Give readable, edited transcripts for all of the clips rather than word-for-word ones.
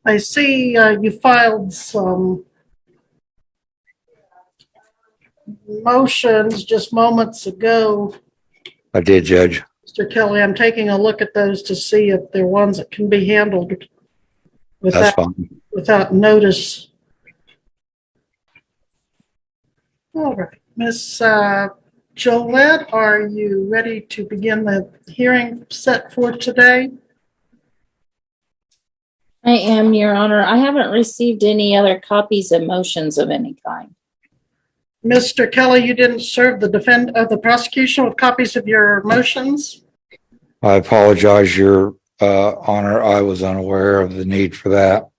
I see you filed some motions just moments ago. I did, Judge. Mr. Kelly, I'm taking a look at those to see if they're ones that can be handled That's fine. without notice. All right, Miss Jolette, are you ready to begin the hearing set for today? I am, Your Honor. I haven't received any other copies of motions of any kind. Mr. Kelly, you didn't serve the prosecution with copies of your motions? I apologize, Your Honor. I was unaware of the need for that.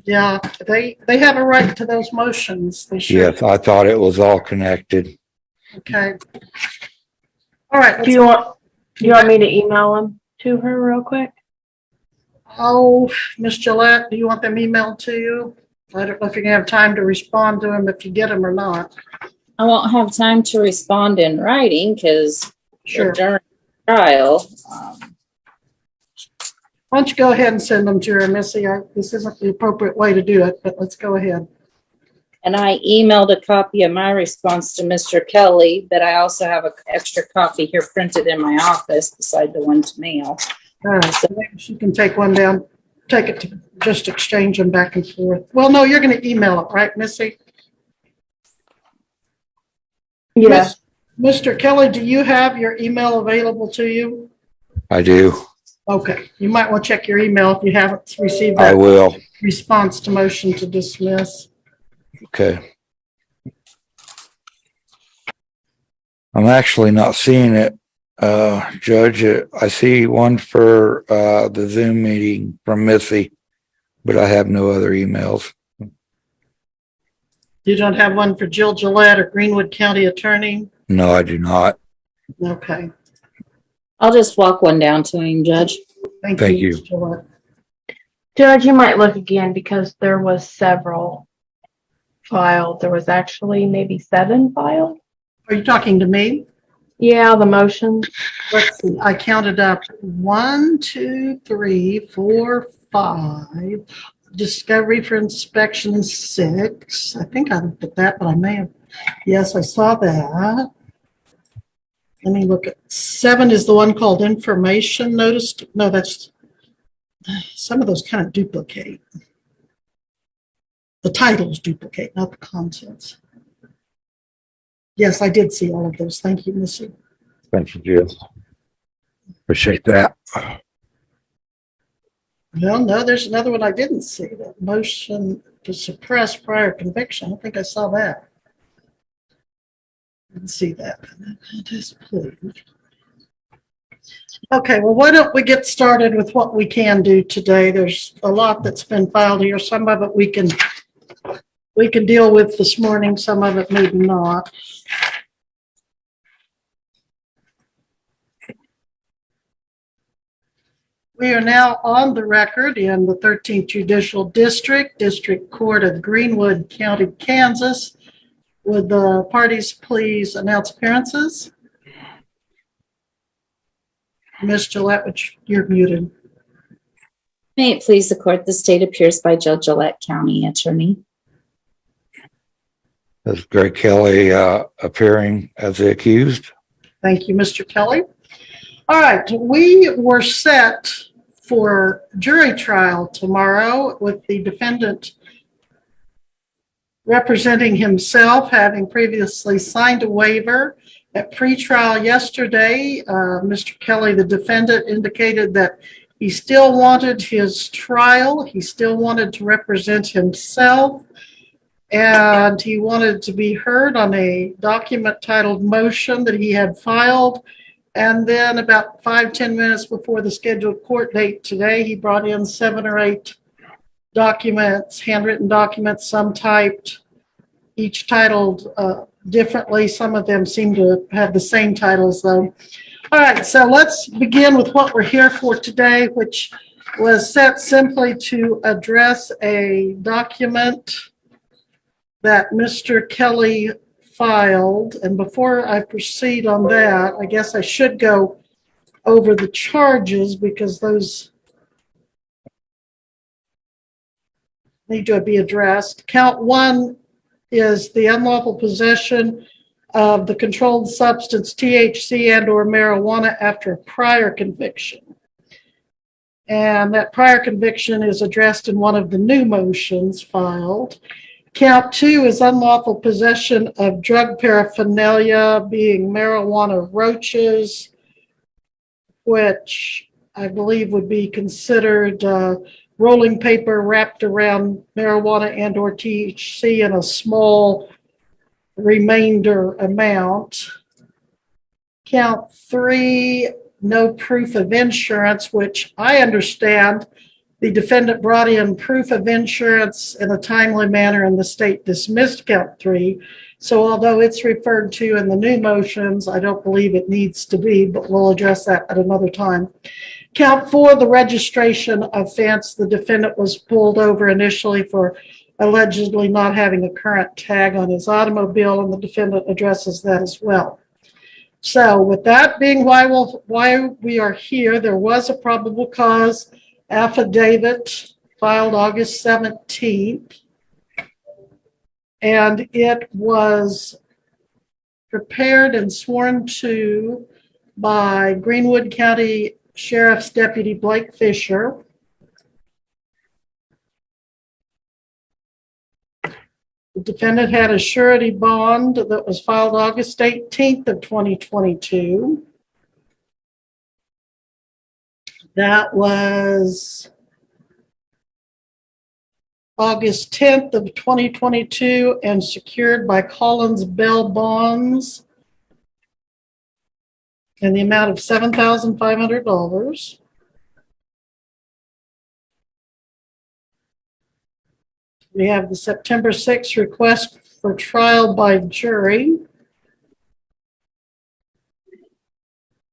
Yeah, they have a right to those motions. They should. Yes, I thought it was all connected. Okay. All right. Do you want me to email them to her real quick? Oh, Miss Gillette, do you want them emailed to you? I don't know if you're gonna have time to respond to them if you get them or not. I won't have time to respond in writing because Sure. during trial. Why don't you go ahead and send them to her, Missy? This isn't the appropriate way to do it, but let's go ahead. And I emailed a copy of my response to Mr. Kelly, but I also have an extra copy here printed in my office beside the one to mail. All right, so maybe she can take one down, take it to just exchange them back and forth. Well, no, you're gonna email it, right, Missy? Yeah. Mr. Kelly, do you have your email available to you? I do. Okay, you might want to check your email if you haven't received I that will. response to motion to dismiss. Okay. I'm actually not seeing it, Judge. I see one for the Zoom meeting from Missy, but I have no other emails. You don't have one for Jill Gillette or Greenwood County Attorney? No, I do not. Okay, I'll just walk one down to him, Judge. Thank you. Ms. Gillette. Judge, you might look again because there was several filed. There was actually maybe 7 filed. Are you talking to me? Yeah, the motions. Let's see, I counted up 1, 2, 3, 4, 5. Discovery for inspection 6. I think I looked at that, but I may have. Yes, I saw that. Let me look at 7 is the one called information notice. No, that's some of those kind of duplicate. The titles duplicate, not the contents. Yes, I did see all of those. Thank you, Missy. Thank you, Jill. Appreciate that. Well, no, there's another one I didn't see. That motion to suppress prior conviction. I don't think I saw that. Didn't see that. Okay, well, why don't we get started with what we can do today? There's a lot that's been filed here. Some of it we can deal with this morning. Some of it maybe not. We are now on the record in the 13th Judicial District, District Court of Greenwood County, Kansas. Would the parties please announce appearances? Ms. Gillette, you're muted. May it please the court, the state appears by Judge Gillette, County Attorney. Is Greg Kelly appearing as the accused? Thank you, Mr. Kelly. All right, we were set for jury trial tomorrow with the defendant representing himself, having previously signed a waiver. At pretrial yesterday, Mr. Kelly, the defendant, indicated that he still wanted his trial. He still wanted to represent himself, and he wanted to be heard on a document titled motion that he had filed. And then about 5-10 minutes before the scheduled court date today, he brought in 7 or 8 documents, handwritten documents, some typed, each titled differently. Some of them seem to have the same titles though. All right, so let's begin with what we're here for today, which was set simply to address a document that Mr. Kelly filed. And before I proceed on that, I guess I should go over the charges because those need to be addressed. Count 1 is the unlawful possession of the controlled substance THC and or marijuana after a prior conviction. And that prior conviction is addressed in one of the new motions filed. Count 2 is unlawful possession of drug paraphernalia, being marijuana roaches, which I believe would be considered rolling paper wrapped around marijuana and or THC in a small remainder amount. Count 3, no proof of insurance, which I understand the defendant brought in proof of insurance in a timely manner and the state dismissed count 3. So although it's referred to in the new motions, I don't believe it needs to be, but we'll address that at another time. Count 4, the registration offense. The defendant was pulled over initially for allegedly not having a current tag on his automobile, and the defendant addresses that as well. So with that being why we are here, there was a probable cause affidavit filed August 17th, and it was prepared and sworn to by Greenwood County Sheriff's Deputy Blake Fisher. The defendant had a surety bond that was filed August 18th of 2022. That was August 10th of 2022 and secured by Collins Bell Bonds in the amount of $7,500. We have the September 6th request for trial by jury,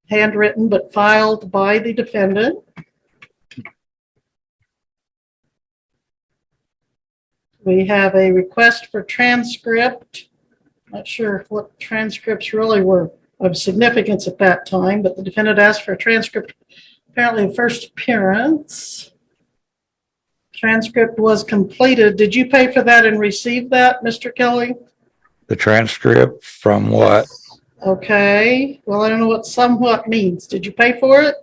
handwritten but filed by the defendant. We have a request for transcript. Not sure what transcripts really were of significance at that time, but the defendant asked for a transcript, apparently of first appearance. Transcript was completed. Did you pay for that and receive that, Mr. Kelly? The transcript from what? Okay. Well, I don't know what somewhat means. Did you pay for it?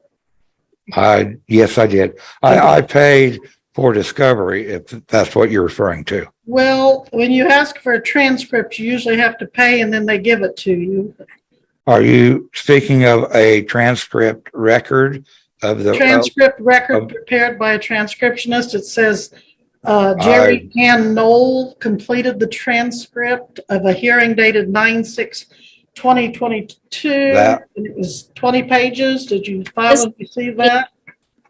Yes, I did. I paid for discovery, if that's what you're referring to. Well, when you ask for a transcript, you usually have to pay and then they give it to you. Are you speaking of a transcript record of the transcript record prepared by a transcriptionist? It says Jerry Ann Knoll completed the transcript of a hearing dated 9/6/2022. And it was 20 pages. Did you file and receive that?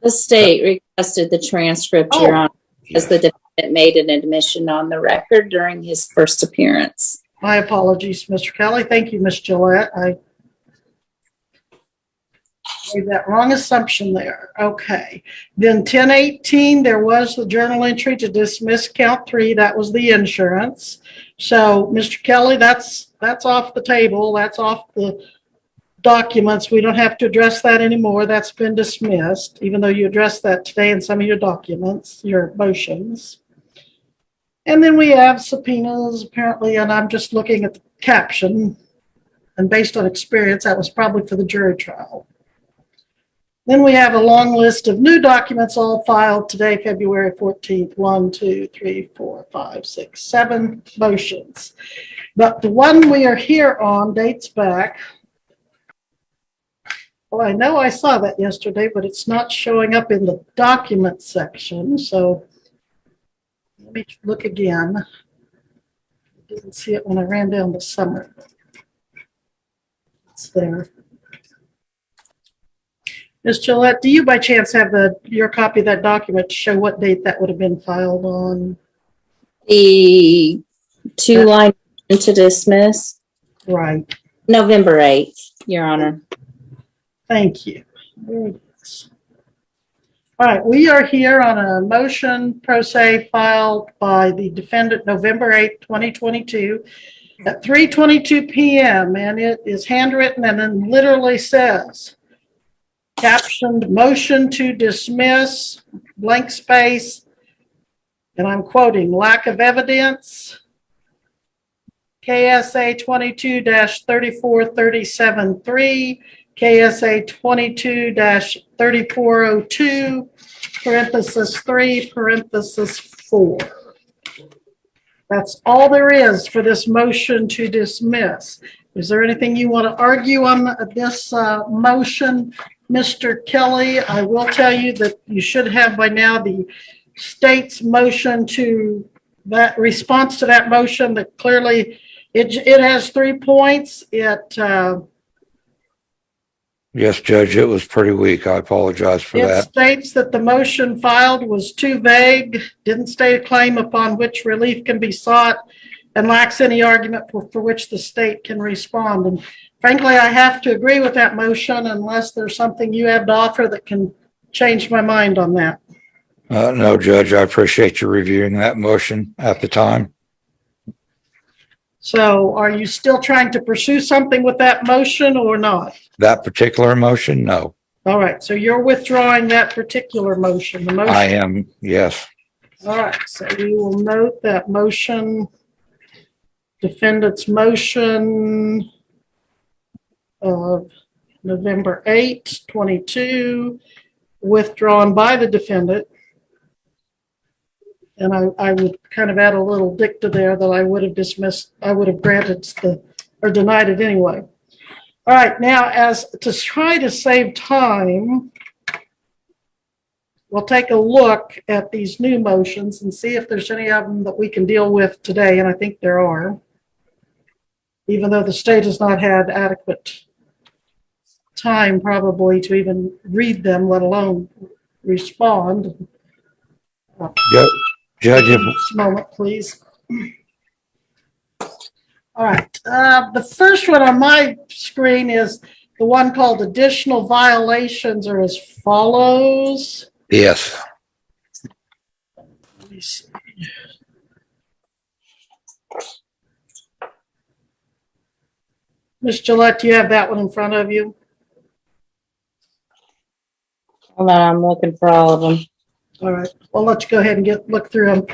The state requested the transcript, Your Honor, as the defendant made an admission on the record during his first appearance. My apologies, Mr. Kelly. Thank you, Ms. Gillette. I made that wrong assumption there. Okay. Then 10/18, there was the journal entry to dismiss count 3. That was the insurance. So, Mr. Kelly, that's off the table. That's off the documents. We don't have to address that anymore. That's been dismissed, even though you addressed that today in some of your documents, your motions. And then we have subpoenas, apparently, and I'm just looking at the caption. And based on experience, that was probably for the jury trial. Then we have a long list of new documents all filed today, February 14th. 1, 2, 3, 4, 5, 6, 7 motions. But the one we are here on dates back. Well, I know I saw that yesterday, but it's not showing up in the document section. So let me look again. I didn't see it when I ran down the summary. It's there. Ms. Gillette, do you by chance have your copy of that document to show what date that would have been filed on? The 2-line to dismiss? Right. November 8th, Your Honor. Thank you. There it is. All right, we are here on a motion pro se filed by the defendant November 8th, 2022 at 3:22 p.m. and it is handwritten and then literally says, captioned motion to dismiss, blank space, and I'm quoting, lack of evidence, KSA 22-34373, KSA 22-3402, parenthesis 3, parenthesis 4. That's all there is for this motion to dismiss. Is there anything you want to argue on this motion, Mr. Kelly? I will tell you that you should have by now the state's motion to that response to that motion that clearly it has 3 points. Yes, Judge, it was pretty weak. I apologize for It that. states that the motion filed was too vague, didn't state a claim upon which relief can be sought, and lacks any argument for which the state can respond. And frankly, I have to agree with that motion unless there's something you have to offer that can change my mind on that. No, Judge, I appreciate you reviewing that motion at the time. So are you still trying to pursue something with that motion or not? That particular motion, no. All right, so you're withdrawing that particular motion. The motion. I am, yes. All right, so we will note that motion, defendant's motion of November 8, 22, withdrawn by the defendant. And I would kind of add a little dicta there that I would have dismissed, I would have granted or denied it anyway. All right, now as to try to save time, we'll take a look at these new motions and see if there's any of them that we can deal with today, and I think there are, even though the state has not had adequate time probably to even read them, let alone respond. Judge, if, Just a moment, please. All right, the first one on my screen is the one called additional violations are as follows. yes, Let me see. Ms. Gillette, do you have that one in front of you? Hold on, I'm looking for all of them. All right, well, let's go ahead and look through them.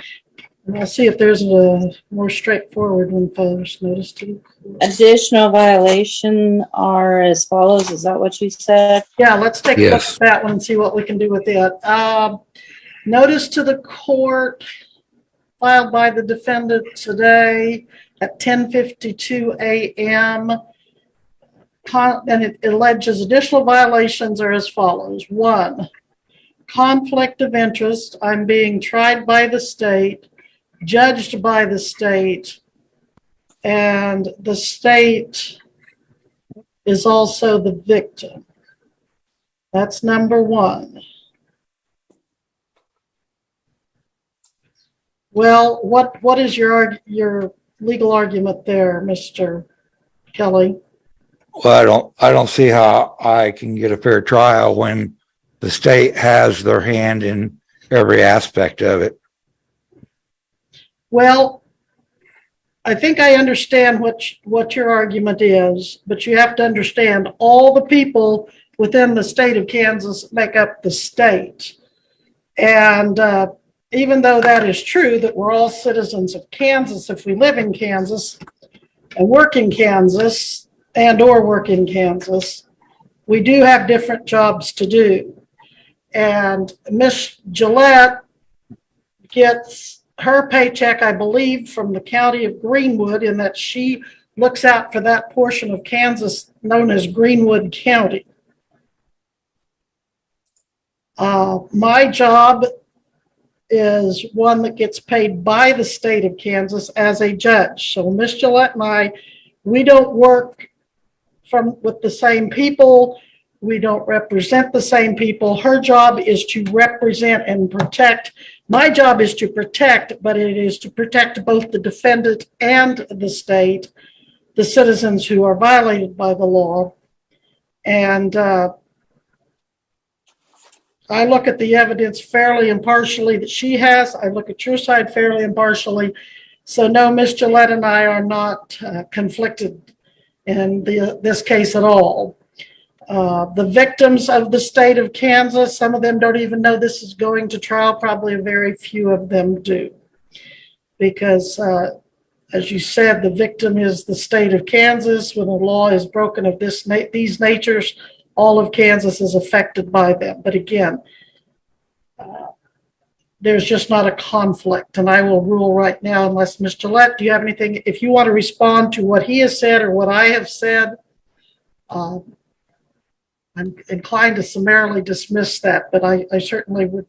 And I'll see if there's a more straightforward one first. Notice to Additional violation are as follows. Is that what you said? yeah, let's take a look Yes. at that one and see what we can do with it. Notice to the court filed by the defendant today at 10:52 a.m. And it alleges additional violations are as follows. 1, conflict of interest. I'm being tried by the state, judged by the state, and the state is also the victim. That's number 1. Well, what is your legal argument there, Mr. Kelly? well, I don't see how I can get a fair trial when the state has their hand in every aspect of it. Well, I think I understand what your argument is, but you have to understand all the people within the state of Kansas make up the state. And even though that is true, that we're all citizens of Kansas, if we live in Kansas and work in Kansas or work in Kansas, we do have different jobs to do. And Miss Gillette gets her paycheck, I believe, from the county of Greenwood, in that she looks out for that portion of Kansas known as Greenwood County. My job is one that gets paid by the state of Kansas as a judge. So Miss Gillette and I, we don't work with the same people. We don't represent the same people. Her job is to represent and protect. My job is to protect, but it is to protect both the defendant and the state, the citizens who are violated by the law. And I look at the evidence fairly impartially that she has. I look at your side fairly impartially. So no, Ms. Gillette and I are not conflicted in this case at all. The victims of the state of Kansas, some of them don't even know this is going to trial. Probably very few of them do. Because, as you said, the victim is the state of Kansas. When a law is broken of these natures, all of Kansas is affected by them. But again, there's just not a conflict. And I will rule right now, unless Ms. Gillette, do you have anything? If you want to respond to what he has said or what I have said, I'm inclined to summarily dismiss that, but I certainly would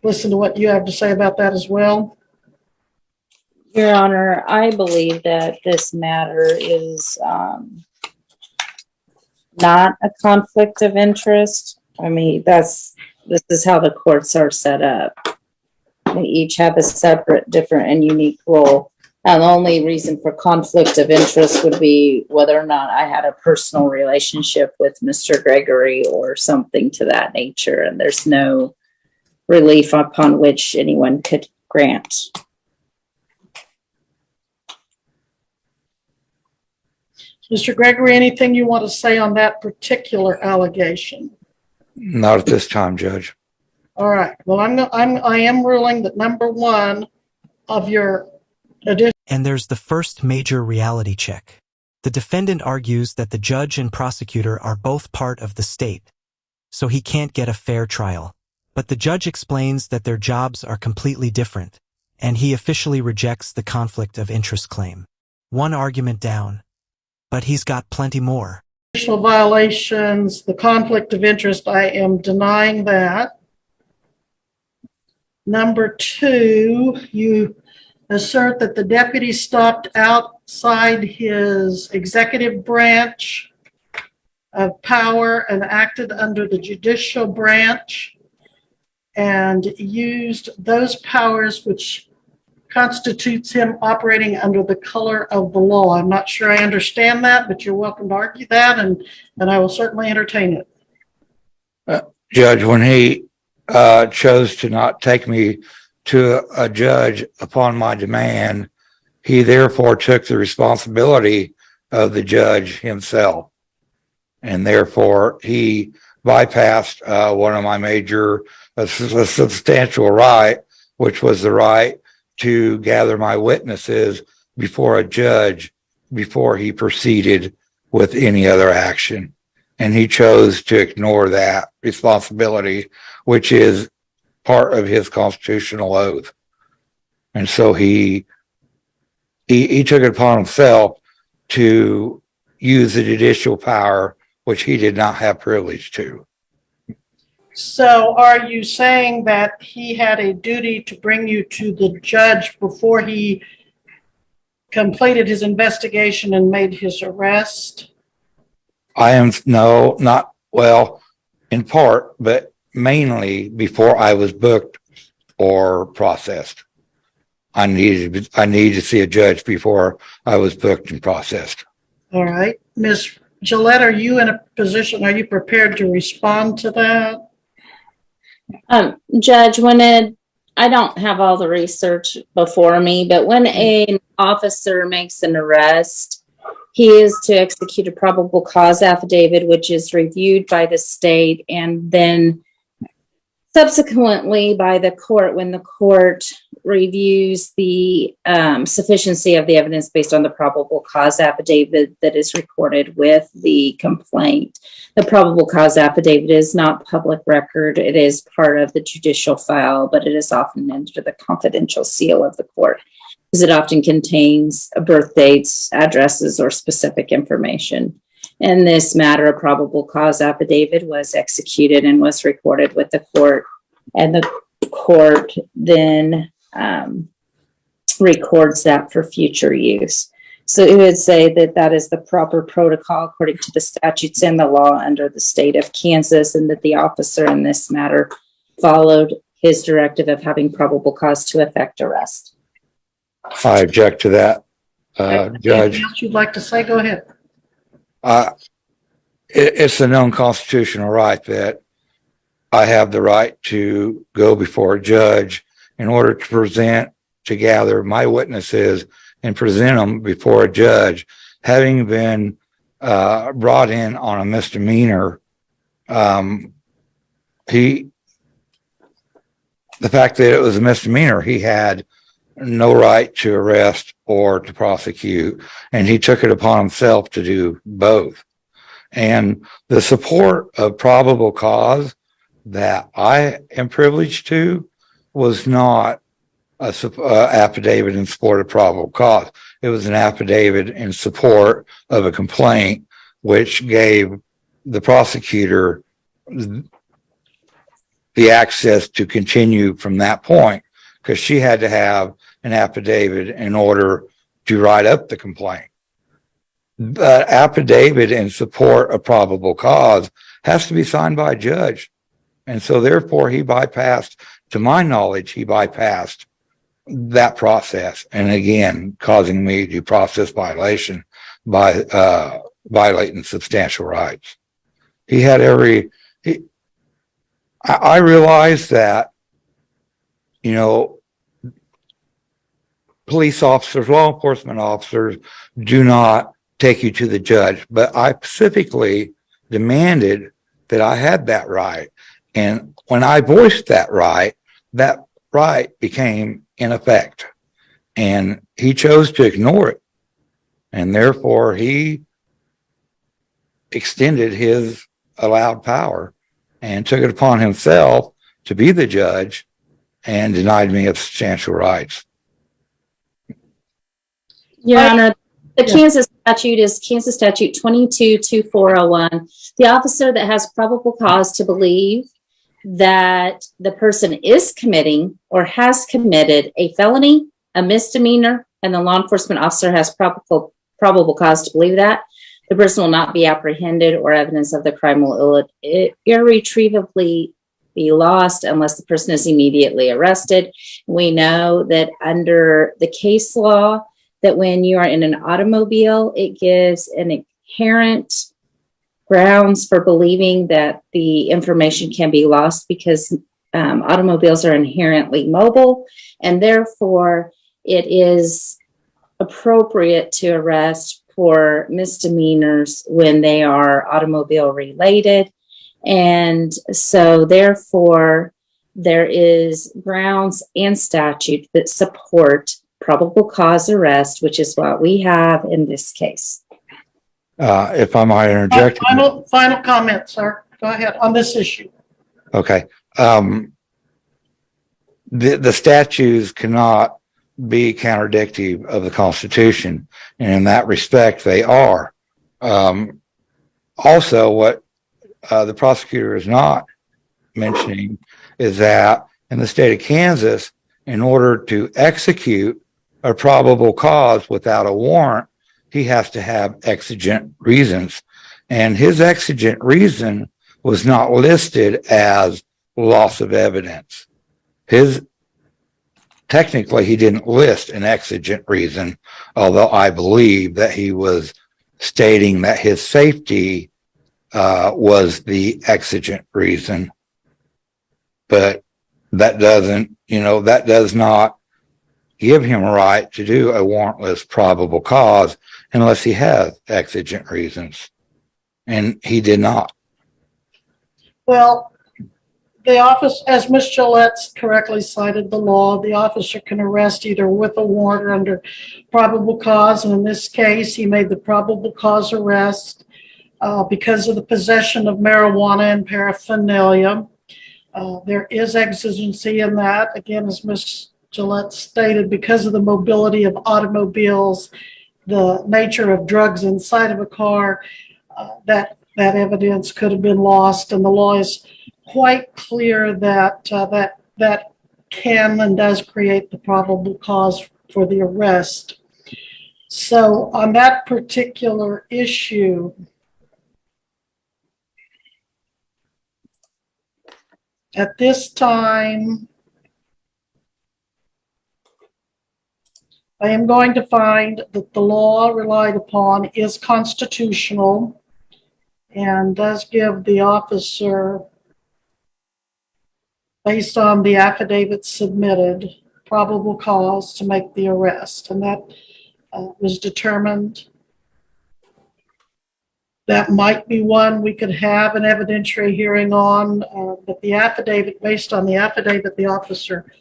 listen to what you have to say about that as well. Your Honor, I believe that this matter is not a conflict of interest. I mean, this is how the courts are set up. They each have a separate, different, and unique role. And the only reason for conflict of interest would be whether or not I had a personal relationship with Mr. Gregory or something to that nature. And there's no relief upon which anyone could grant. Mr. Gregory, anything you want to say on that particular allegation? Not at this time, Judge. All right. Well, I am ruling that number one of your addition. And there's the first major reality check. The defendant argues that the judge and prosecutor are both part of the state, so he can't get a fair trial. But the judge explains that their jobs are completely different, and he officially rejects the conflict of interest claim. One argument down, but he's got plenty more. Additional violations, the conflict of interest, I am denying that. Number two, you assert that the deputy stopped outside his executive branch of power and acted under the judicial branch and used those powers which constitutes him operating under the color of the law. I'm not sure I understand that, but you're welcome to argue that, and I will certainly entertain it. Judge, when he chose to not take me to a judge upon my demand, he therefore took the responsibility of the judge himself. And therefore, he bypassed one of my major, a substantial right, which was the right to gather my witnesses before a judge before he proceeded with any other action. And he chose to ignore that responsibility, which is part of his constitutional oath. And so he took it upon himself to use the judicial power, which he did not have privilege to. So are you saying that he had a duty to bring you to the judge before he completed his investigation and made his arrest? No, not well, in part, but mainly before I was booked or processed. I needed to see a judge before I was booked and processed. All right. Ms. Gillette, are you in a position, are you prepared to respond to that? Judge, I don't have all the research before me, but when an officer makes an arrest, he is to execute a probable cause affidavit, which is reviewed by the state and then subsequently by the court when the court reviews the sufficiency of the evidence based on the probable cause affidavit that is recorded with the complaint. The probable cause affidavit is not public record. It is part of the judicial file, but it is often under the confidential seal of the court because it often contains birth dates, addresses, or specific information. In this matter, a probable cause affidavit was executed and was recorded with the court, and the court then records that for future use. So it would say that that is the proper protocol according to the statutes and the law under the state of Kansas, and that the officer in this matter followed his directive of having probable cause to effect arrest. I object to that, Judge. Anything else you'd like to say? Go ahead. It's a known constitutional right that I have the right to go before a judge in order to gather my witnesses and present them before a judge, having been brought in on a misdemeanor, the fact that it was a misdemeanor, he had no right to arrest or to prosecute, and he took it upon himself to do both. And the support of probable cause that I am privileged to was not a affidavit in support of probable cause. It was an affidavit in support of a complaint, which gave the prosecutor the access to continue from that point, because she had to have an affidavit in order to write up the complaint. The affidavit in support of probable cause has to be signed by a judge. And so therefore he bypassed, to my knowledge, he bypassed that process. And again, causing me due process violation by violating substantial rights. He had I realized that, you know, police officers, law enforcement officers do not take you to the judge, but I specifically demanded that I had that right. And when I voiced that right became in effect, and he chose to ignore it. And therefore he extended his allowed power and took it upon himself to be the judge and denied me of substantial rights. Your Honor, the Kansas statute is Kansas Statute 222401. The officer that has probable cause to believe that the person is committing or has committed a felony, a misdemeanor, and the law enforcement officer has probable cause to believe that, the person will not be apprehended or evidence of the crime will irretrievably be lost unless the person is immediately arrested. We know that under the case law, that when you are in an automobile, it gives an inherent grounds for believing that the information can be lost because automobiles are inherently mobile, and therefore it is appropriate to arrest for misdemeanors when they are automobile related. And so therefore there is grounds and statute that support probable cause arrest, which is what we have in this case. If I might interject. Final comment, sir. Go ahead on this issue. Okay. The statutes cannot be contradictory of the Constitution, and in that respect, they are. Also, what the prosecutor is not mentioning is that in the state of Kansas, in order to execute a probable cause without a warrant, he has to have exigent reasons. And his exigent reason was not listed as loss of evidence. Technically, he didn't list an exigent reason, although I believe that he was stating that his safety was the exigent reason. But that does not give him a right to do a warrantless probable cause unless he has exigent reasons. And he did not. Well, the office, as Ms. Gillette correctly cited the law, the officer can arrest either with a warrant or under probable cause. And in this case, he made the probable cause arrest because of the possession of marijuana and paraphernalia. There is exigency in that. Again, as Ms. Gillette stated, because of the mobility of automobiles, the nature of drugs inside of a car, that evidence could have been lost. And the law is quite clear that that can and does create the probable cause for the arrest. So on that particular issue, at this time, I am going to find that the law relied upon is constitutional and does give the officer, based on the affidavit submitted, probable cause to make the arrest. And that was determined that might be one we could have an evidentiary hearing on, but the affidavit, based on the affidavit the officer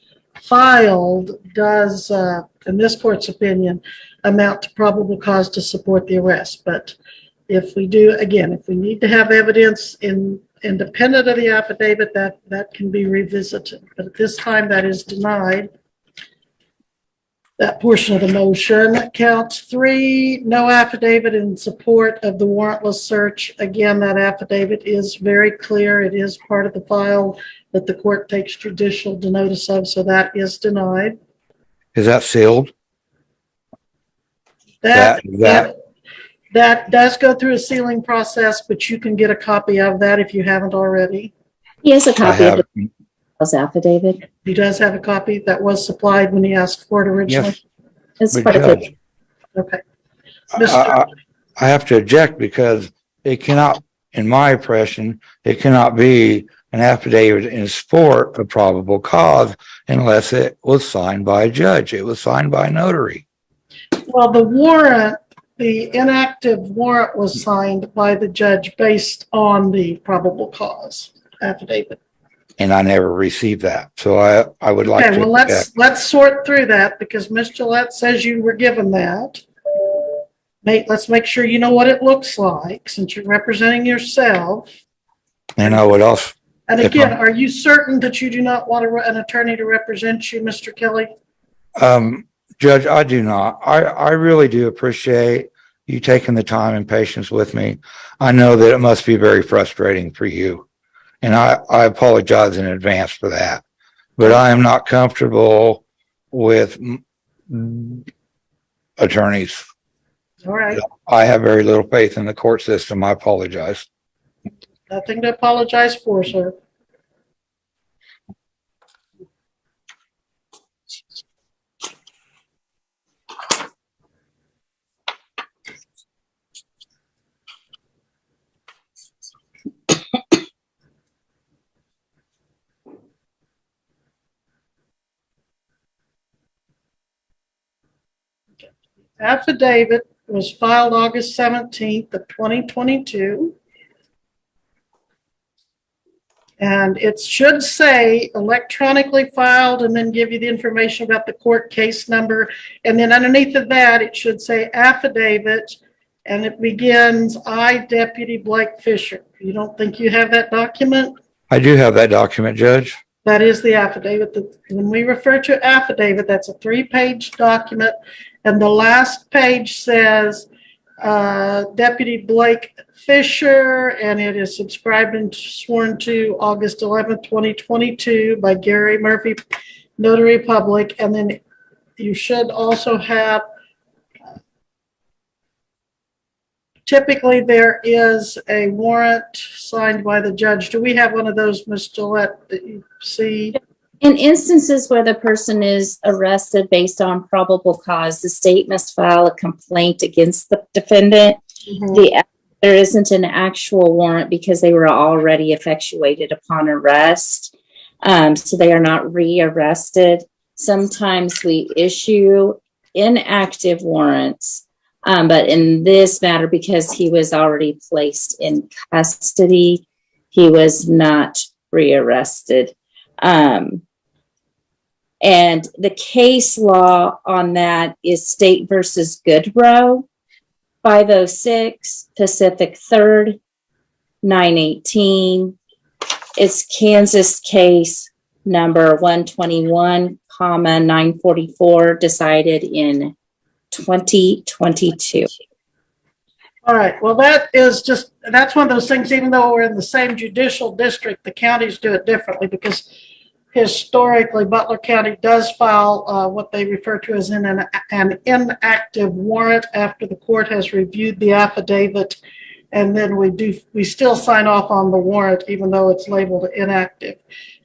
filed, does, in this court's opinion, amount to probable cause to support the arrest. But if we do, again, if we need to have evidence independent of the affidavit, that can be revisited. But at this time, that is denied. That portion of the motion. Count 3, no affidavit in support of the warrantless search. Again, that affidavit is very clear. It is part of the file that the court takes judicial notice of, so that is denied. Is that sealed? That does go through a sealing process, but you can get a copy of that if you haven't already. He has a copy of the affidavit. He does have a copy that was supplied when he asked for it originally. Yes. It's But part of Judge, it. Okay. I have to object because it cannot, in my impression, it cannot be an affidavit in support of probable cause unless it was signed by a judge. It was signed by a notary. Well, the warrant, the inactive warrant was signed by the judge based on the probable cause affidavit. And I never received that. So I would like Okay, to. well, let's sort through that because Ms. Gillette says you were given that. Let's make sure you know what it looks like since you're representing yourself. And I would also. And again, are you certain that you do not want an attorney to represent you, Mr. Kelly? Judge, I do not. I really do appreciate you taking the time and patience with me. I know that it must be very frustrating for you. And I apologize in advance for that. But I am not comfortable with attorneys. All right. I have very little faith in the court system. I apologize. Nothing to apologize for, sir. Affidavit was filed August 17th of 2022. And it should say electronically filed and then give you the information about the court case number. And then underneath of that, it should say affidavit and it begins, I, Deputy Blake Fisher. You don't think you have that document? I do have that document, Judge. That is the affidavit. When we refer to affidavit, that's a 3-page document. And the last page says Deputy Blake Fisher, and it is subscribed and sworn to August 11th, 2022 by Gary Murphy, Notary Public. And then you should also have, typically there is a warrant signed by the judge. Do we have one of those, Ms. Gillette, that you see? In instances where the person is arrested based on probable cause, the state must file a complaint against the defendant. Mhm. There isn't an actual warrant because they were already effectuated upon arrest. So they are not re-arrested. Sometimes we issue inactive warrants. But in this matter, because he was already placed in custody, he was not re-arrested. And the case law on that is State versus Goodrow, 506 Pacific 3rd, 918. It's Kansas case number 121,944, decided in 2022. All right. Well, that's one of those things, even though we're in the same judicial district, the counties do it differently because historically Butler County does file what they refer to as an inactive warrant after the court has reviewed the affidavit. And then we still sign off on the warrant, even though it's labeled inactive,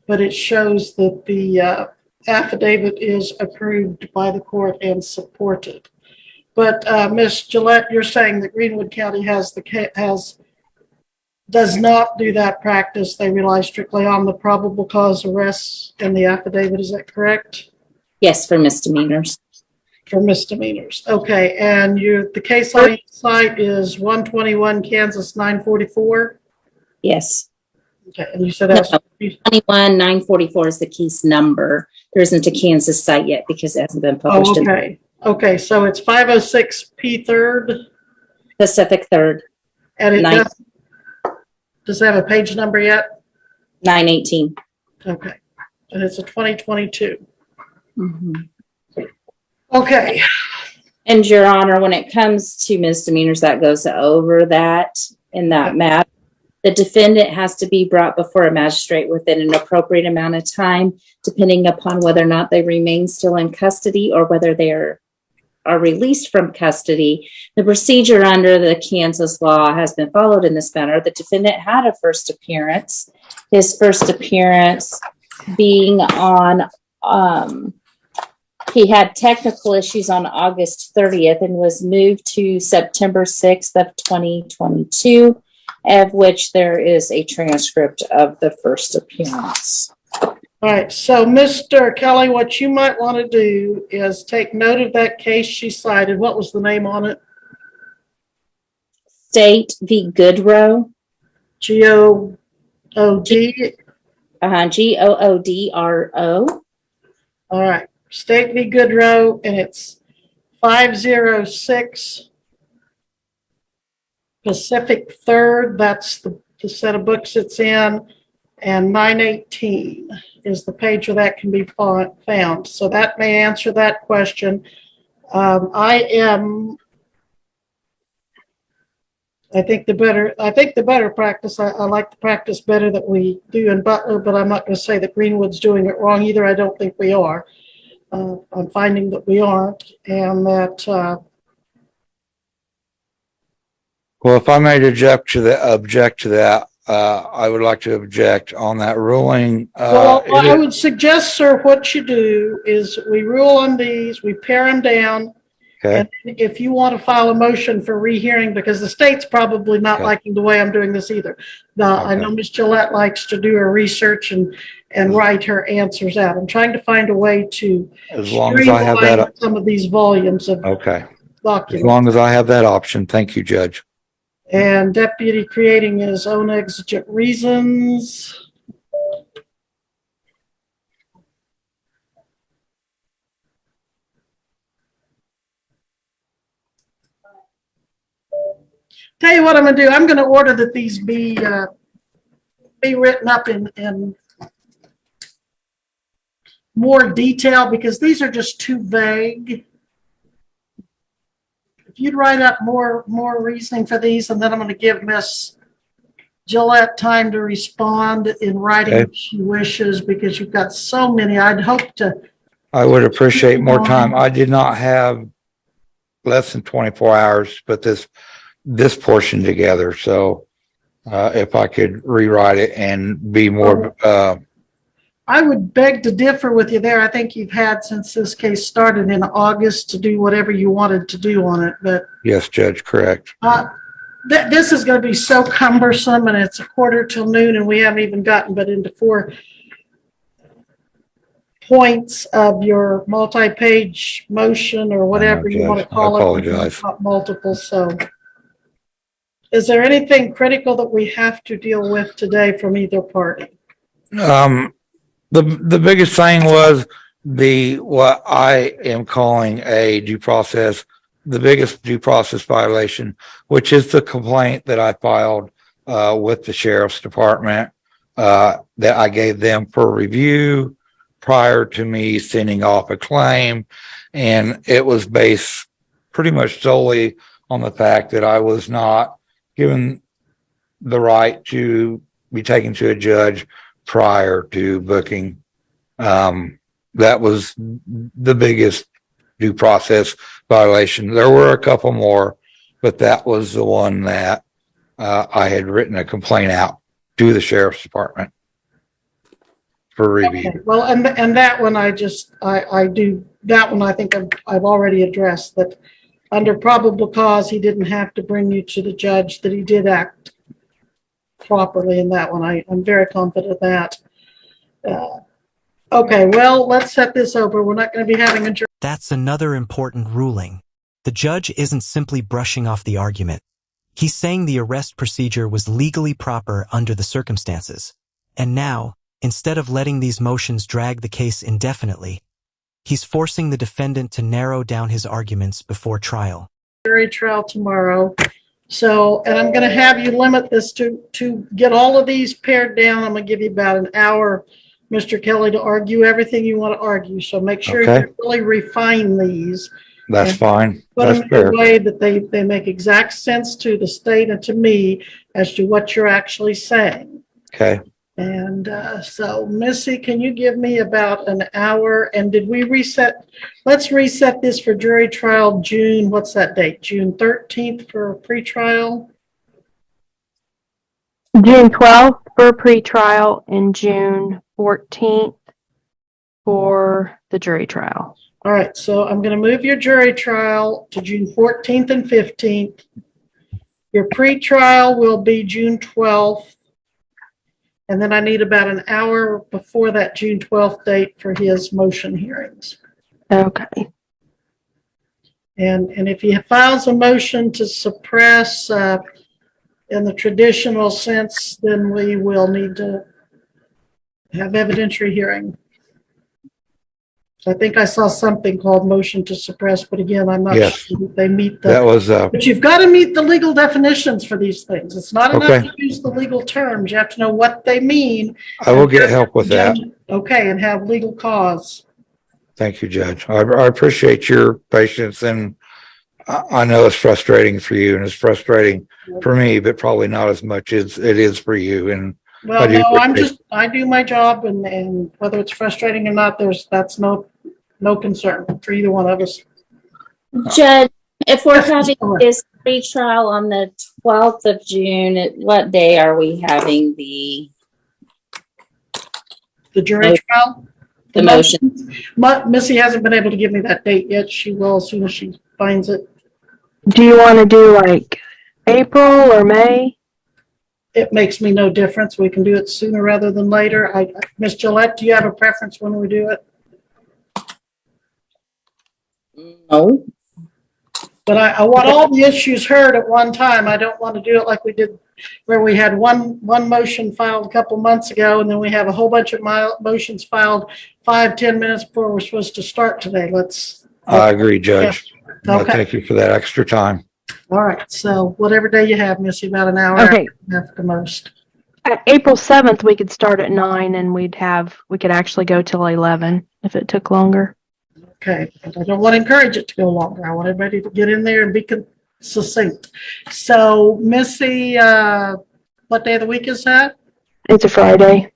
but it shows that the affidavit is approved by the court and supported. But Ms. Gillette, you're saying that Greenwood County does not do that practice. They rely strictly on the probable cause arrests and the affidavit. Is that correct? Yes, for misdemeanors. For misdemeanors. Okay, and the case law site is 121 Kansas 944. Yes. Okay, and you said that's 21,944 is the case number. There isn't a Kansas site yet because it hasn't been published in okay. Okay, so it's 506 P third, Pacific 3rd, and it Nine- does it have a page number yet? 918. Okay, and it's a 2022. Mm-hmm. Okay, And Your Honor, when it comes to misdemeanors, that goes over that in that matter. The defendant has to be brought before a magistrate within an appropriate amount of time, depending upon whether or not they remain still in custody or whether they are released from custody. The procedure under the Kansas law has been followed in this manner. The defendant had a first appearance. His first appearance being on, he had technical issues on August 30th and was moved to September 6th of 2022, of which there is a transcript of the first appearance. all right, so Mr. Kelly, what you might want to do is take note of that case she cited. What was the name on it? State v. Goodrow. Good. Goodro. All right, State v. Goodrow, and it's 506 Pacific 3rd. That's the set of books it's in, and 918 is the page where that can be found. So that may answer that question. I think the better practice, I like the practice better that we do in Butler, but I'm not going to say that Greenwood's doing it wrong either. I don't think we are. I'm finding that we aren't, and that, Well, if I may object to that, I would like to object on that ruling. well, I would suggest, sir, what you do is we rule on these, we pare them down. Okay. And if you want to file a motion for rehearing, because the state's probably not Okay. liking the way I'm doing this either. Now, I know Ms. Gillette likes to do her research and write her answers out. I'm trying to find a way to As long as I have streamline that, some of these volumes of okay. As documents. long as I have that option. Thank you, Judge. And deputy creating his own exigent reasons. Tell you what I'm going to do. I'm going to order that these be written up in more detail, because these are just too vague. If you'd write up more reasoning for these, and then I'm going to give Miss Gillette time to respond in writing if she wishes, because you've got so many. I'd hope to. I would appreciate more time. I did not have less than 24 hours to put this portion together. So if I could rewrite it and be more, I would beg to differ with you there. I think you've had, since this case started in August, to do whatever you wanted to do on it. But yes, Judge, correct. this is going to be so cumbersome, and it's 1:45 and we haven't even gotten but into 4 points of your multi-page motion or whatever you want to call it. I apologize. Multiple. So is there anything critical that we have to deal with today from either party? The biggest thing was what I am calling the biggest due process violation, which is the complaint that I filed with the sheriff's department that I gave them for review prior to me sending off a claim. And it was based pretty much solely on the fact that I was not given the right to be taken to a judge prior to booking. That was the biggest due process violation. There were a couple more, but that was the one that I had written a complaint out to the sheriff's department for review. Okay. Well, and that one I think I've already addressed, that under probable cause he didn't have to bring you to the judge, that he did act properly in that one. I'm very confident of that. Okay, well, let's set this over. We're not going to be having a jury that's another important ruling. The judge isn't simply brushing off the argument. He's saying the arrest procedure was legally proper under the circumstances. And now, instead of letting these motions drag the case indefinitely, he's forcing the defendant to narrow down his arguments before trial. Jury trial tomorrow. So, and I'm going to have you limit this to get all of these pared down. I'm going to give you about an hour, Mr. Kelly, to argue everything you want to argue. So make sure Okay. you really refine these. That's And fine. put That's them in fair. a way that they make exact sense to the state and to me as to what you're actually saying. Okay. And so, Missy, can you give me about an hour? And did we reset? Let's reset this for jury trial June. What's that date? June 13th for pretrial? June 12th for pretrial and June 14th for the jury trial. All right, so I'm going to move your jury trial to June 14th and 15th. Your pretrial will be June 12th. And then I need about an hour before that June 12th date for his motion hearings. Okay. And if he files a motion to suppress in the traditional sense, then we will need to have evidentiary hearing. So I think I saw something called motion to suppress, but again, I'm not Yes. sure that they meet That the, was, but you've got to meet the legal definitions for these things. It's not enough Okay. to use the legal terms. You have to know what they mean. I will get help with that. Okay, and have legal cause. Thank you, Judge. I appreciate your patience, and I know it's frustrating for you and it's frustrating for me, but probably not as much as it is for you. And Well, I do no, appreciate- I do my job and whether it's frustrating or not, that's no concern for either one of us. Judge, if we're Yes, having Mr. this pretrial on the 12th of June, what day are we having the jury Oh, trial? the motion? Missy hasn't been able to give me that date yet. She will as soon as she finds it. Do you want to do like April or May? It makes me no difference. We can do it sooner rather than later. Ms. Gillette, do you have a preference when we do it? No. But I want all the issues heard at one time. I don't want to do it like we did where we had one motion filed a couple months ago, and then we have a whole bunch of motions filed 5-10 minutes before we're supposed to start today. I agree, Judge. Okay. Thank you for that extra time. All right. So whatever day you have, Missy, about an hour Okay. at the most. April 7th, we could start at 9 and we could actually go till 11 if it took longer. Okay. But I don't want to encourage it to go longer. I want everybody to get in there and be succinct. So, Missy, what day of the week is that? It's a Friday.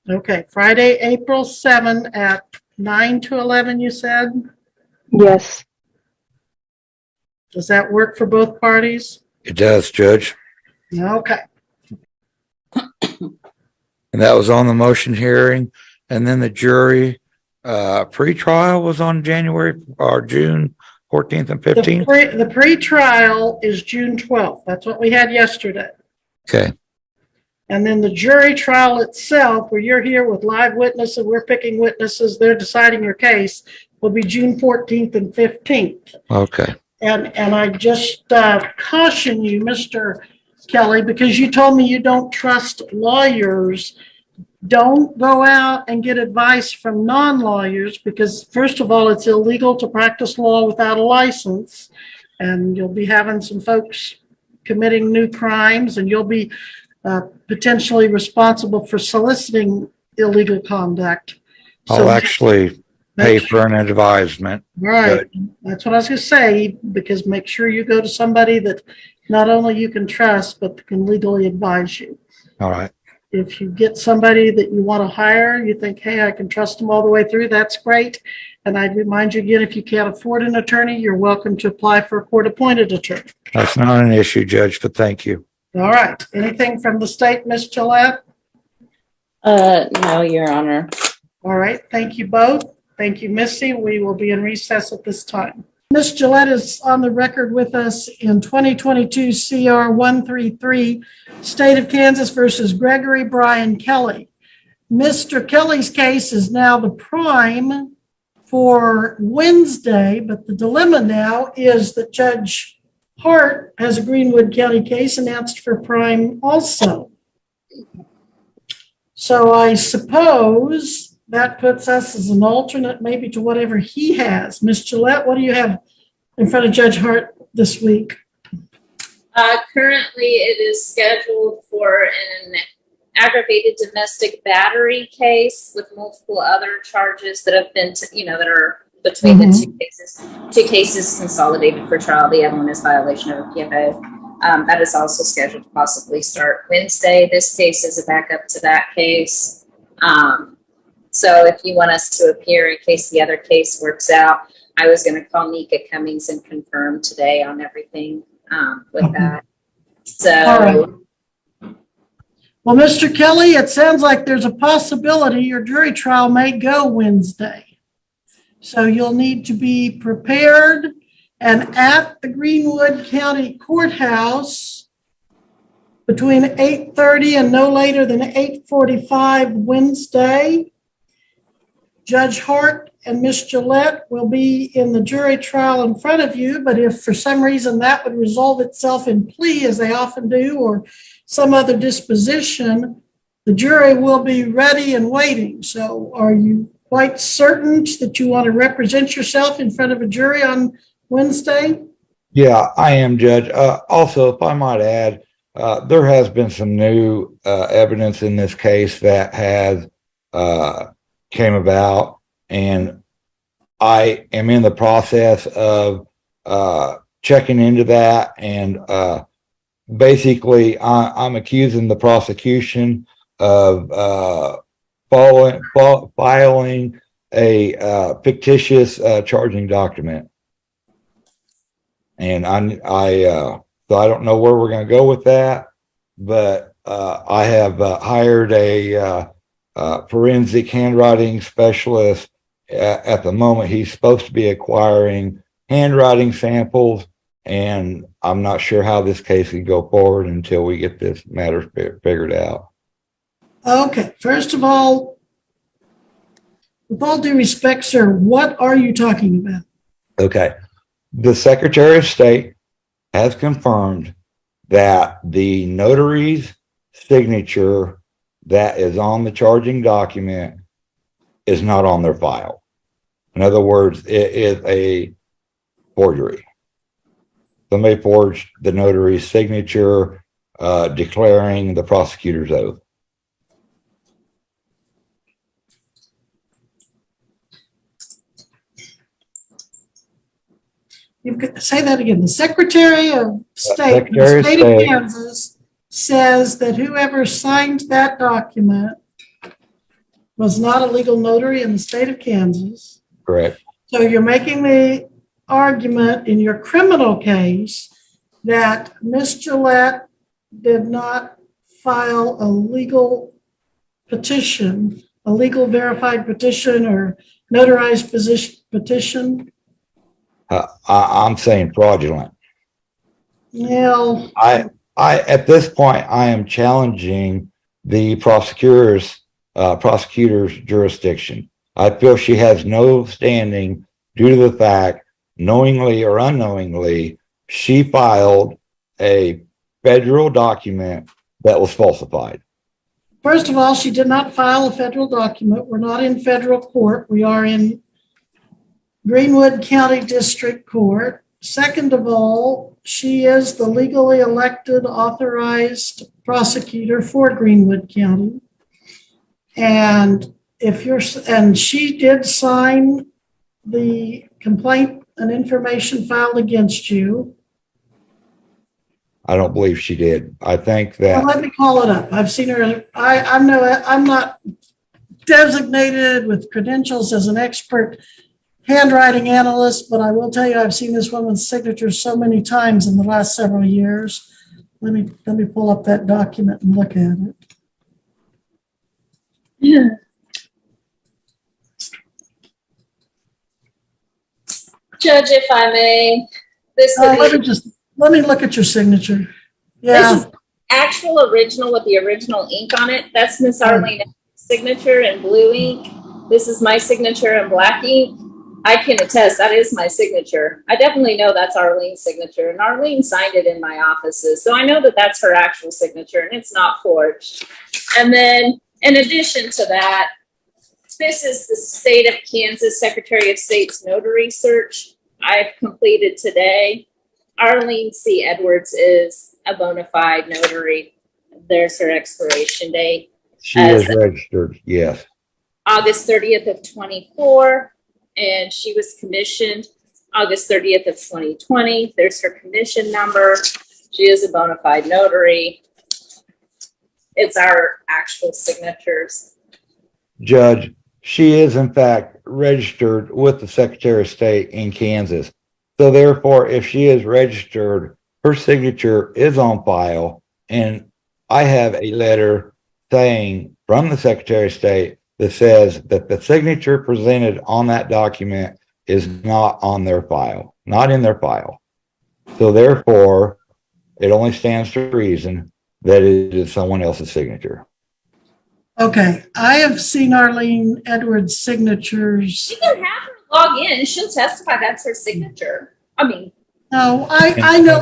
Okay. Friday, April 7 at 9 to 11, you said? Yes. Does that work for both parties? It does, Judge. Okay. And that was on the motion hearing. And then the jury pretrial was on January or June 14th and 15th. The pre-trial is June 12th. That's what we had yesterday. Okay. And then the jury trial itself, where you're here with live witnesses, we're picking witnesses, they're deciding your case, will be June 14th and 15th. Okay. And I just caution you, Mr. Kelly, because you told me you don't trust lawyers. Don't go out and get advice from non-lawyers because, first of all, it's illegal to practice law without a license. And you'll be having some folks committing new crimes, and you'll be potentially responsible for soliciting illegal conduct. I'll actually pay for an advisement. Right. That's what I was going to say, because make sure you go to somebody that not only you can trust, but can legally advise you. All right. If you get somebody that you want to hire, you think, hey, I can trust them all the way through, that's great. And I'd remind you again, if you can't afford an attorney, you're welcome to apply for a court-appointed attorney. That's not an issue, Judge, but thank you. All right. Anything from the state, Ms. Gillette? No, Your Honor. All right. Thank you both. Thank you, Missy. We will be in recess at this time. Ms. Gillette is on the record with us in 2022 CR 133, State of Kansas versus Gregory Brian Kelly. Mr. Kelly's case is now the prime for Wednesday, but the dilemma now is that Judge Hart has a Greenwood County case announced for prime also. So I suppose that puts us as an alternate maybe to whatever he has. Ms. Gillette, what do you have in front of Judge Hart this week? Currently, it is scheduled for an aggravated domestic battery case with multiple other charges that have been, that are between the two cases. Two cases consolidated for trial. The other one is violation of a PFO. That is also scheduled to possibly start Wednesday. This case is a backup to that case. So if you want us to appear in case the other case works out, I was going to call Nika Cummings and confirm today on everything with that. So. All right. Well, Mr. Kelly, it sounds like there's a possibility your jury trial may go Wednesday. So you'll need to be prepared and at the Greenwood County Courthouse between 8:30 and no later than 8:45 Wednesday. Judge Hart and Ms. Gillette will be in the jury trial in front of you, but if for some reason that would resolve itself in plea, as they often do, or some other disposition, the jury will be ready and waiting. So are you quite certain that you want to represent yourself in front of a jury on Wednesday? Yeah, I am, Judge. Also, if I might add, there has been some new evidence in this case that has came about, and I am in the process of checking into that, and basically I'm accusing the prosecution of filing a fictitious charging document. And so I don't know where we're going to go with that, but I have hired a forensic handwriting specialist. At the moment, he's supposed to be acquiring handwriting samples, and I'm not sure how this case can go forward until we get this matter figured out. Okay, first of all, with all due respect, sir, what are you talking about? Okay. The Secretary of State has confirmed that the notary's signature that is on the charging document is not on their file. In other words, it is a forgery. Somebody forged the notary's signature declaring the prosecutor's oath. You could say that again. The Secretary of State, the state of Kansas, says that whoever signed that document was not a legal notary in the state of Kansas. Correct. So you're making the argument in your criminal case that Ms. Gillette did not file a legal petition, a legal verified petition or notarized petition. I'm saying fraudulent. Well, I at this point I am challenging the prosecutor's jurisdiction. I feel she has no standing due to the fact, knowingly or unknowingly, she filed a federal document that was falsified. first of all, she did not file a federal document. We're not in federal court. We are in Greenwood County District Court. Second of all, she is the legally elected authorized prosecutor for Greenwood County. And she did sign the complaint and information filed against you. I don't believe she did. I think that. Well, let me call it up. I've seen her. I'm not designated with credentials as an expert handwriting analyst, but I will tell you I've seen this woman's signature so many times in the last several years. Let me pull up that document and look at it. Yeah. Judge, if I may, Let me look at your signature. Yeah. This is actual original with the original ink on it. That's Miss Arlene's signature in blue ink. This is my signature in black ink. I can attest that is my signature. I definitely know that's Arlene's signature, and Arlene signed it in my offices. So I know that that's her actual signature and it's not forged. And then in addition to that, this is the state of Kansas Secretary of State's notary search I've completed today. Arlene C. Edwards is a bona fide notary. There's her expiration date. She is registered, yes. August 30th of 24, and she was commissioned August 30th of 2020. There's her commission number. She is a bona fide notary. It's our actual signatures. Judge, she is in fact registered with the Secretary of State in Kansas. So therefore, if she is registered, her signature is on file. And I have a letter saying from the Secretary of State that says that the signature presented on that document is not on their file, not in their file. So therefore, it only stands to reason that it is someone else's signature. Okay, I have seen Arlene Edwards' signatures. You can have her log in. She'll testify that's her signature. I mean, No, I know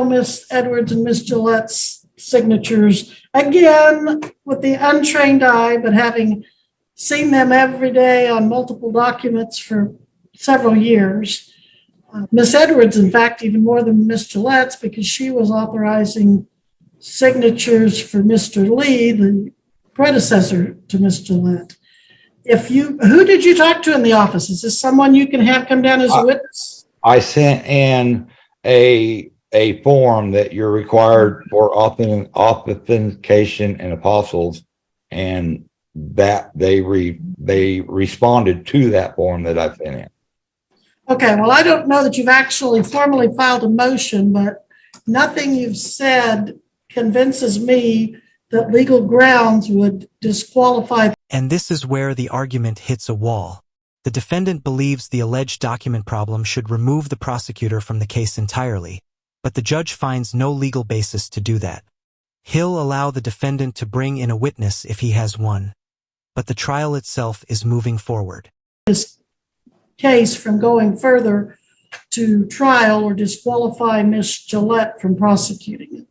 Miss Edwards and Miss Gillette's signatures. Again, with the untrained eye, but having seen them every day on multiple documents for several years. Miss Edwards, in fact, even more than Miss Gillette's, because she was authorizing signatures for Mr. Lee, the predecessor to Miss Gillette. Who did you talk to in the office? Is this someone you can have come down as a witness? I sent in a form that you're required for authentication and apostles, and that they responded to that form that I sent in. Okay, well, I don't know that you've actually formally filed a motion, but nothing you've said convinces me that legal grounds would disqualify. And this is where the argument hits a wall. The defendant believes the alleged document problem should remove the prosecutor from the case entirely, but the judge finds no legal basis to do that. He'll allow the defendant to bring in a witness if he has one, but the trial itself is moving forward. This case from going further to trial or disqualify Miss Gillette from prosecuting it.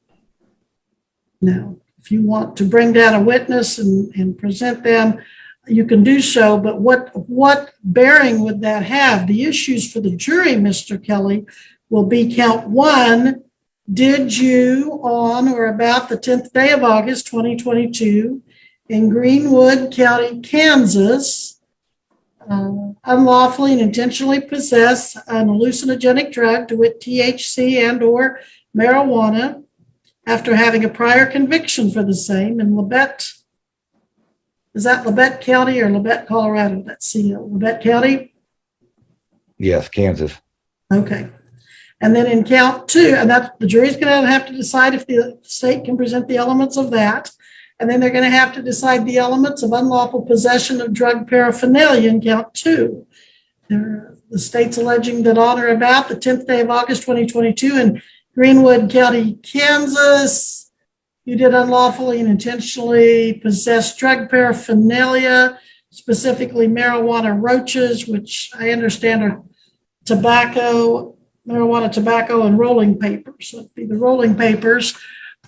Now, if you want to bring down a witness and present them, you can do so, but what bearing would that have? The issues for the jury, Mr. Kelly, will be count one. Did you on or about the 10th day of August 2022 in Greenwood County, Kansas, unlawfully and intentionally possess an hallucinogenic drug, to wit THC and or marijuana, after having a prior conviction for the same in Labette? Is that Labette County or Labette, Colorado? That's Labette County? Yes, Kansas. Okay. And then in count two, and that the jury's going to have to decide if the state can present the elements of that. And then they're going to have to decide the elements of unlawful possession of drug paraphernalia in count two. The state's alleging that on or about the 10th day of August 2022 in Greenwood County, Kansas, you did unlawfully and intentionally possess drug paraphernalia, specifically marijuana roaches, which I understand are marijuana tobacco, and rolling papers. So it'd be the rolling papers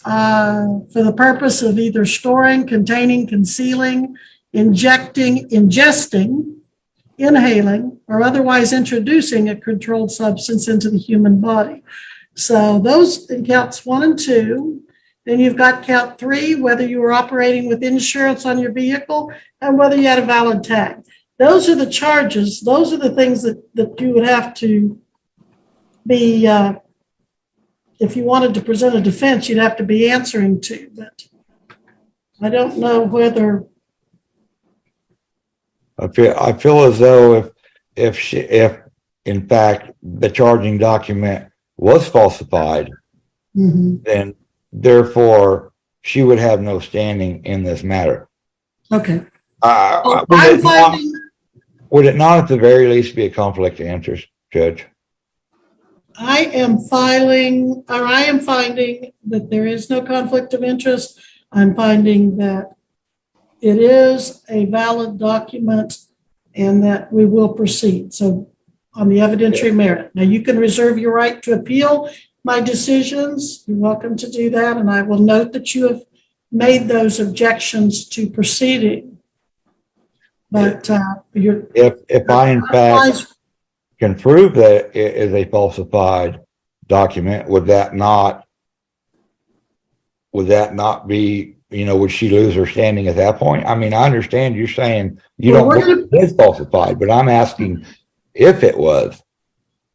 for the purpose of either storing, containing, concealing, ingesting, inhaling, or otherwise introducing a controlled substance into the human body. So those in counts one and two. Then you've got count three, whether you were operating with insurance on your vehicle and whether you had a valid tag. Those are the charges. Those are the things that you would have to be, if you wanted to present a defense, you'd have to be answering to. But I don't know whether. I feel as though if in fact the charging document was falsified, then therefore she would have no standing in this matter. Okay. Would it not at the very least be a conflict of interest, Judge? I am finding that there is no conflict of interest. I'm finding that it is a valid document and that we will proceed. So on the evidentiary merit. Now, you can reserve your right to appeal my decisions. You're welcome to do that, and I will note that you have made those objections to proceeding. But you're If I in fact can prove that it is a falsified document, would that not be, would she lose her standing at that point? I mean, I understand you're saying you Well, don't believe it is falsified, but I'm asking if it was.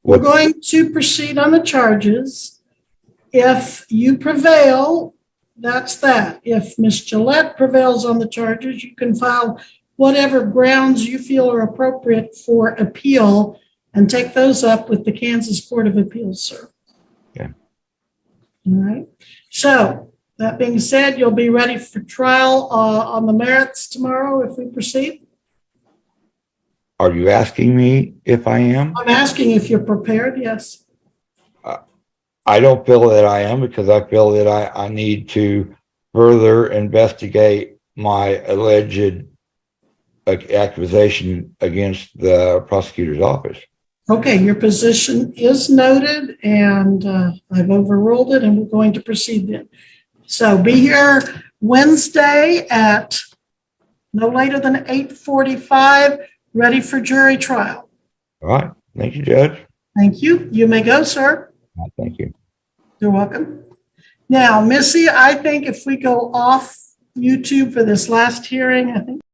We're going to proceed on the charges. If you prevail, that's that. If Ms. Gillette prevails on the charges, you can file whatever grounds you feel are appropriate for appeal and take those up with the Kansas Court of Appeals, sir. Okay. All right. So that being said, you'll be ready for trial on the merits tomorrow if we proceed? Are you asking me if I am? I'm asking if you're prepared, yes. I don't feel that I am, because I feel that I need to further investigate my alleged accusation against the prosecutor's office. Okay, your position is noted, and I've overruled it, and we're going to proceed then. So be here Wednesday at no later than 8:45, ready for jury trial. All right. Thank you, Judge. Thank you. You may go, sir. Thank you. You're welcome. Now, Missy, I think if we go off YouTube for this last hearing, I think